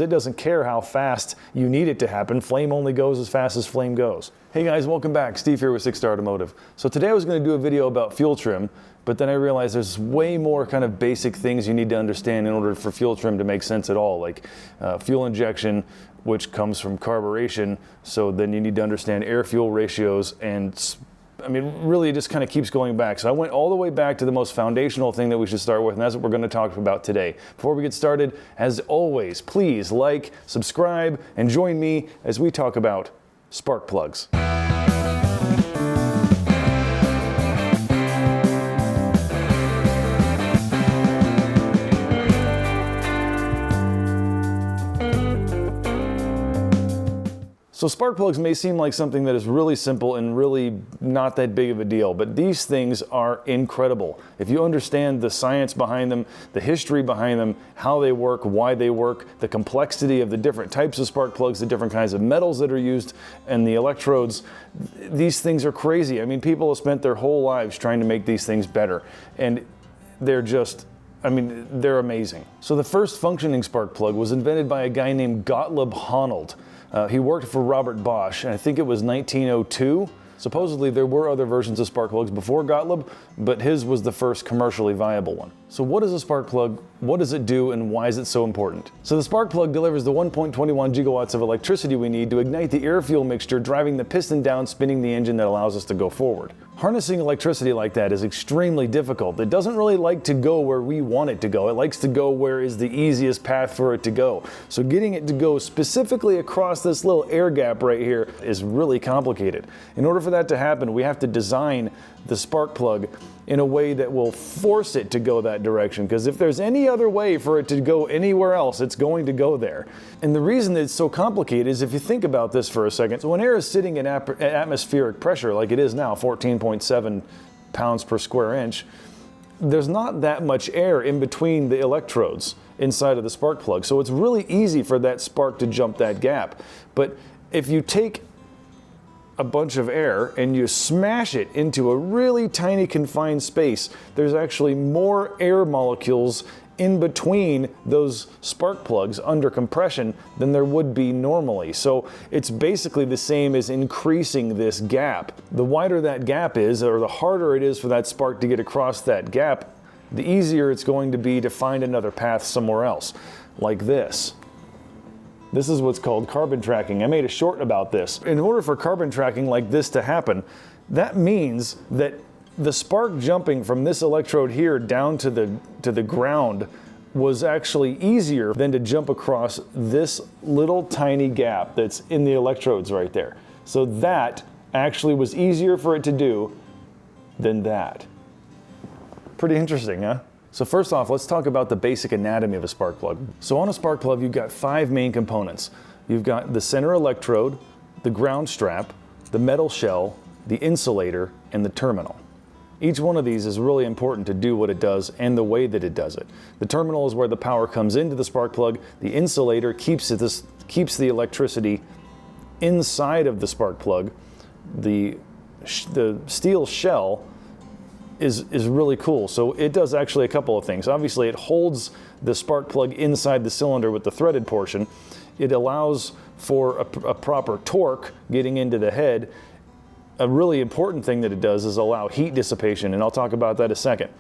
It doesn't care how fast you need it to happen. Flame only goes as fast as flame goes. Hey guys, welcome back. Steve here with 6 Star Automotive. So today I was going to do a video about fuel trim, but then I realized there's way more kind of basic things you need to understand in order for fuel trim to make sense at all, like fuel injection, which comes from carburation. So then you need to understand air-fuel ratios, and I mean, really it just kind of keeps going back. So I went all the way back to the most foundational thing that we should start with, and that's what we're going to talk about today. Before we get started, as always, please like, subscribe, and join me as we talk about spark plugs. So spark plugs may seem like something that is really simple and really not that big of a deal, but these things are incredible. If you understand the science behind them, the history behind them, how they work, why they work, the complexity of the different types of spark plugs, the different kinds of metals that are used, and the electrodes, these things are crazy. I mean, people have spent their whole lives trying to make these things better, and they're just, I mean, they're amazing. So the first functioning spark plug was invented by a guy named Gottlieb Honnold. He worked for Robert Bosch, and I think it was 1902. Supposedly there were other versions of spark plugs before Gottlieb, but his was the first commercially viable one. So what is a spark plug? What does it do, and why is it so important? So the spark plug delivers the 1.21 gigawatts of electricity we need to ignite the air-fuel mixture, driving the piston down, spinning the engine that allows us to go forward. Harnessing electricity like that is extremely difficult. It doesn't really like to go where we want it to go. It likes to go where is the easiest path for it to go. So getting it to go specifically across this little air gap right here is really complicated. In order for that to happen, we have to design the spark plug in a way that will force it to go that direction, because if there's any other way for it to go anywhere else, it's going to go there. And the reason that it's so complicated is, if you think about this for a second, so when air is sitting at atmospheric pressure like it is now, 14.7 pounds per square inch, there's not that much air in between the electrodes inside of the spark plug. So it's really easy for that spark to jump that gap. But if you take a bunch of air and you smash it into a really tiny confined space, there's actually more air molecules in between those spark plugs under compression than there would be normally. So it's basically the same as increasing this gap. The wider that gap is, or the harder it is for that spark to get across that gap, the easier it's going to be to find another path somewhere else, like this. This is what's called carbon tracking. I made a short about this. In order for carbon tracking like this to happen, that means that the spark jumping from this electrode here down to the ground was actually easier than to jump across this little tiny gap that's in the electrodes right there. So that actually was easier for it to do than that. Pretty interesting, huh? So first off, let's talk about the basic anatomy of a spark plug. So on a spark plug, you've got 5 main components. You've got the center electrode, the ground strap, the metal shell, the insulator, and the terminal. Each one of these is really important to do what it does and the way that it does it. The terminal is where the power comes into the spark plug. The insulator keeps the electricity inside of the spark plug. The steel shell is really cool. So it does actually a couple of things. Obviously, it holds the spark plug inside the cylinder with the threaded portion. It allows for a proper torque getting into the head. A really important thing that it does is allow heat dissipation, and I'll talk about that in a second.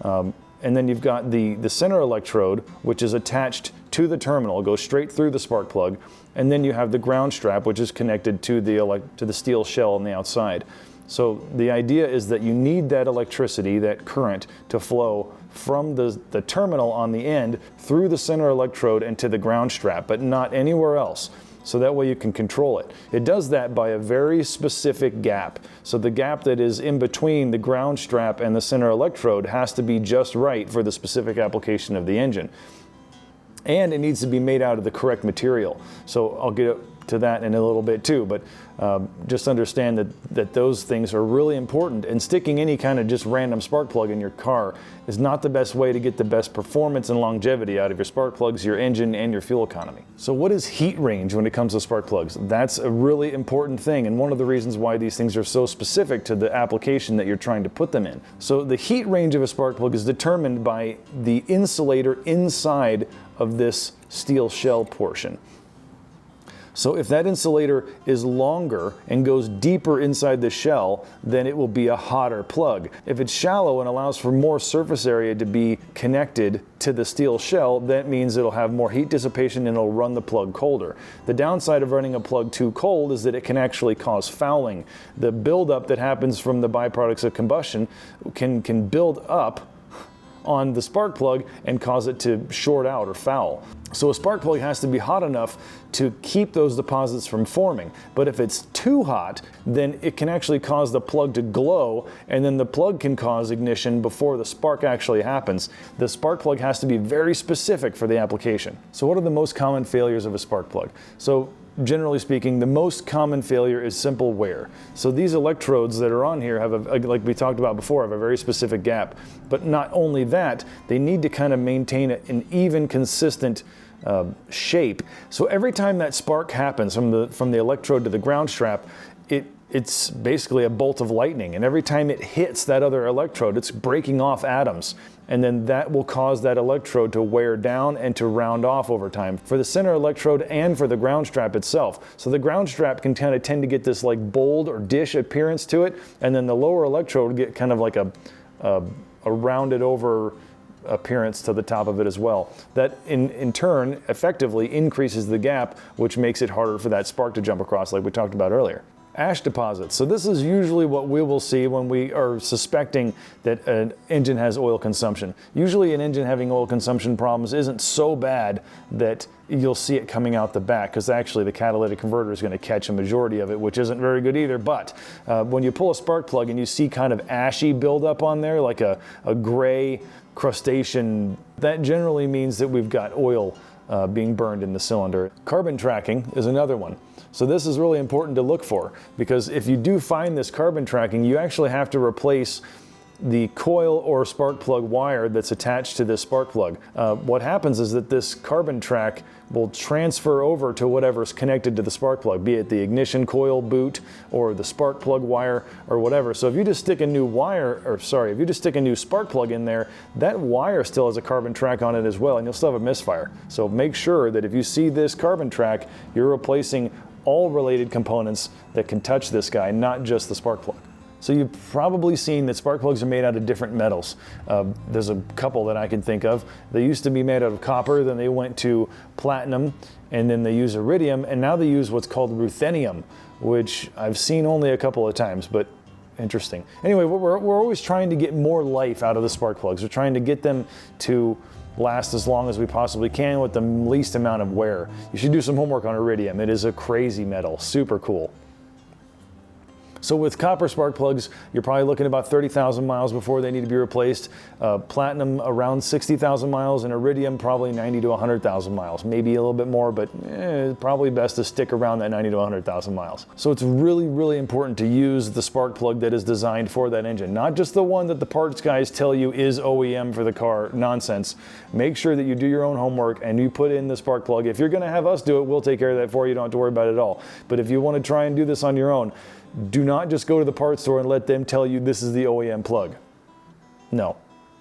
And then you've got the center electrode, which is attached to the terminal. It goes straight through the spark plug. And then you have the ground strap, which is connected to the steel shell on the outside. So the idea is that you need that electricity, that current, to flow from the terminal on the end through the center electrode and to the ground strap, but not anywhere else. So that way you can control it. It does that by a very specific gap. So the gap that is in between the ground strap and the center electrode has to be just right for the specific application of the engine. And it needs to be made out of the correct material. So I'll get to that in a little bit too, but just understand that those things are really important, and sticking any kind of just random spark plug in your car is not the best way to get the best performance and longevity out of your spark plugs, your engine, and your fuel economy. So what is heat range when it comes to spark plugs? That's a really important thing, and one of the reasons why these things are so specific to the application that you're trying to put them in. So the heat range of a spark plug is determined by the insulator inside of this steel shell portion. So if that insulator is longer and goes deeper inside the shell, then it will be a hotter plug. If it's shallow and allows for more surface area to be connected to the steel shell, that means it'll have more heat dissipation and it'll run the plug colder. The downside of running a plug too cold is that it can actually cause fouling. The buildup that happens from the byproducts of combustion can build up on the spark plug and cause it to short out or foul. So a spark plug has to be hot enough to keep those deposits from forming. But if it's too hot, then it can actually cause the plug to glow, and then the plug can cause ignition before the spark actually happens. The spark plug has to be very specific for the application. So what are the most common failures of a spark plug? So generally speaking, the most common failure is simple wear. So these electrodes that are on here have, like we talked about before, have a very specific gap. But not only that, they need to kind of maintain an even, consistent shape. So every time that spark happens from the electrode to the ground strap, it's basically a bolt of lightning. And every time it hits that other electrode, it's breaking off atoms. And then that will cause that electrode to wear down and to round off over time for the center electrode and for the ground strap itself. So the ground strap can kind of tend to get this like bold or dish appearance to it, and then the lower electrode will get kind of like a rounded over appearance to the top of it as well. That in turn effectively increases the gap, which makes it harder for that spark to jump across, like we talked about earlier. Ash deposits. So this is usually what we will see when we are suspecting that an engine has oil consumption. Usually an engine having oil consumption problems isn't so bad that you'll see it coming out the back, because actually the catalytic converter is going to catch a majority of it, which isn't very good either. But when you pull a spark plug and you see kind of ashy buildup on there, like a gray crustacean, that generally means that we've got oil being burned in the cylinder. Carbon tracking is another one. So this is really important to look for, because if you do find this carbon tracking, you actually have to replace the coil or spark plug wire that's attached to this spark plug. What happens is that this carbon track will transfer over to whatever's connected to the spark plug, be it the ignition coil boot or the spark plug wire or whatever. So if you just stick a new if you just stick a new spark plug in there, that wire still has a carbon track on it as well, and you'll still have a misfire. So make sure that if you see this carbon track, you're replacing all related components that can touch this guy, not just the spark plug. So you've probably seen that spark plugs are made out of different metals. There's a couple that I can think of. They used to be made out of copper, then they went to platinum, and then they use iridium, and now they use what's called ruthenium, which I've seen only a couple of times, but interesting. Anyway, we're always trying to get more life out of the spark plugs. We're trying to get them to last as long as we possibly can with the least amount of wear. You should do some homework on iridium. It is a crazy metal, super cool. So with copper spark plugs, you're probably looking about 30,000 miles before they need to be replaced. Platinum around 60,000 miles, and iridium probably 90 to 100,000 miles. Maybe a little bit more, but probably best to stick around that 90 to 100,000 miles. So it's really, really important to use the spark plug that is designed for that engine, not just the one that the parts guys tell you is OEM for the car. Nonsense. Make sure that you do your own homework and you put in the spark plug. If you're going to have us do it, we'll take care of that for you. You don't have to worry about it at all. But if you want to try and do this on your own, do not just go to the parts store and let them tell you this is the OEM plug. No.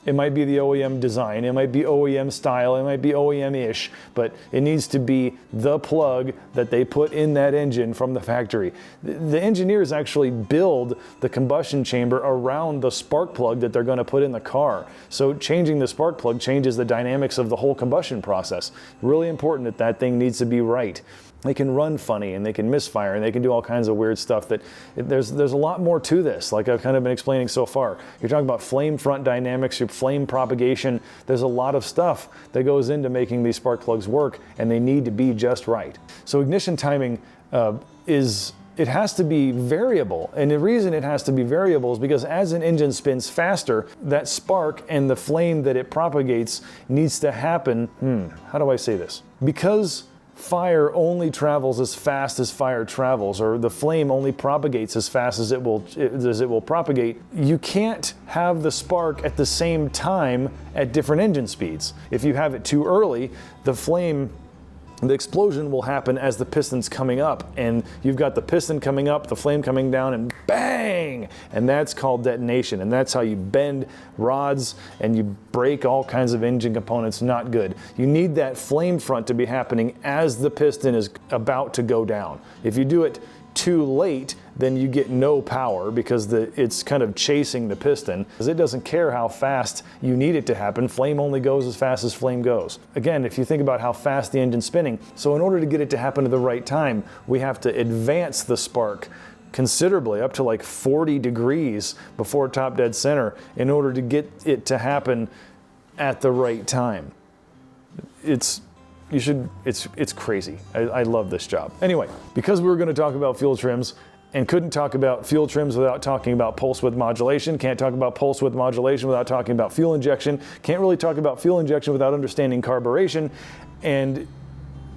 It might be the OEM design, it might be OEM style, it might be OEM-ish, but it needs to be the plug that they put in that engine from the factory. The engineers actually build the combustion chamber around the spark plug that they're going to put in the car. So changing the spark plug changes the dynamics of the whole combustion process. Really important that that thing needs to be right. They can run funny and they can misfire and they can do all kinds of weird stuff. There's a lot more to this, like I've kind of been explaining so far. You're talking about flame front dynamics, your flame propagation. There's a lot of stuff that goes into making these spark plugs work, and they need to be just right. So ignition timing it has to be variable, and the reason it has to be variable is because as an engine spins faster, that spark and the flame that it propagates needs to happen, how do I say this? Because fire only travels as fast as fire travels, or the flame only propagates as fast as it will propagate. You can't have the spark at the same time at different engine speeds. If you have it too early, the explosion will happen as the piston's coming up, and you've got the piston coming up, the flame coming down, and bang! And that's called detonation, and that's how you bend rods and you break all kinds of engine components. Not good. You need that flame front to be happening as the piston is about to go down. If you do it too late, then you get no power because it's kind of chasing the piston, because it doesn't care how fast you need it to happen. Flame only goes as fast as flame goes. Again, if you think about how fast the engine's spinning, so in order to get it to happen at the right time, we have to advance the spark considerably, up to like 40 degrees before top dead center, in order to get it to happen at the right time. It's crazy. I love this job. Anyway, because we were going to talk about fuel trims and couldn't talk about fuel trims without talking about pulse width modulation, can't talk about pulse width modulation without talking about fuel injection, can't really talk about fuel injection without understanding carburation, and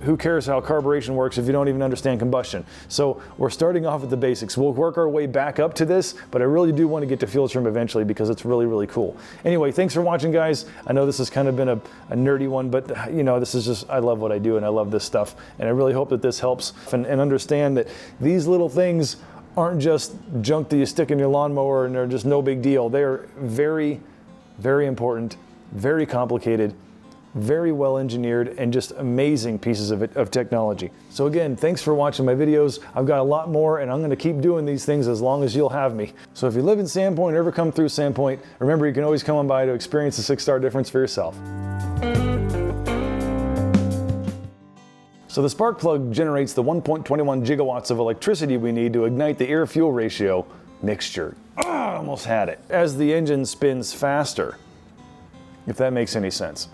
who cares how carburation works if you don't even understand combustion? So we're starting off with the basics. We'll work our way back up to this, but I really do want to get to fuel trim eventually because it's really, really cool. Anyway, thanks for watching, guys. I know this has kind of been a nerdy one, but you know, this is just, I love what I do and I love this stuff. And I really hope that this helps and understand that these little things aren't just junk that you stick in your lawnmower and they're just no big deal. They are very, very important, very complicated, very well engineered, and just amazing pieces of technology. So again, thanks for watching my videos. I've got a lot more, and I'm going to keep doing these things as long as you'll have me. So if you live in Sandpoint or ever come through Sandpoint, remember you can always come on by to experience the 6-star difference for yourself. So the spark plug generates the 1.21 gigawatts of electricity we need to ignite the air-fuel ratio mixture. I almost had it. As the engine spins faster, if that makes any sense.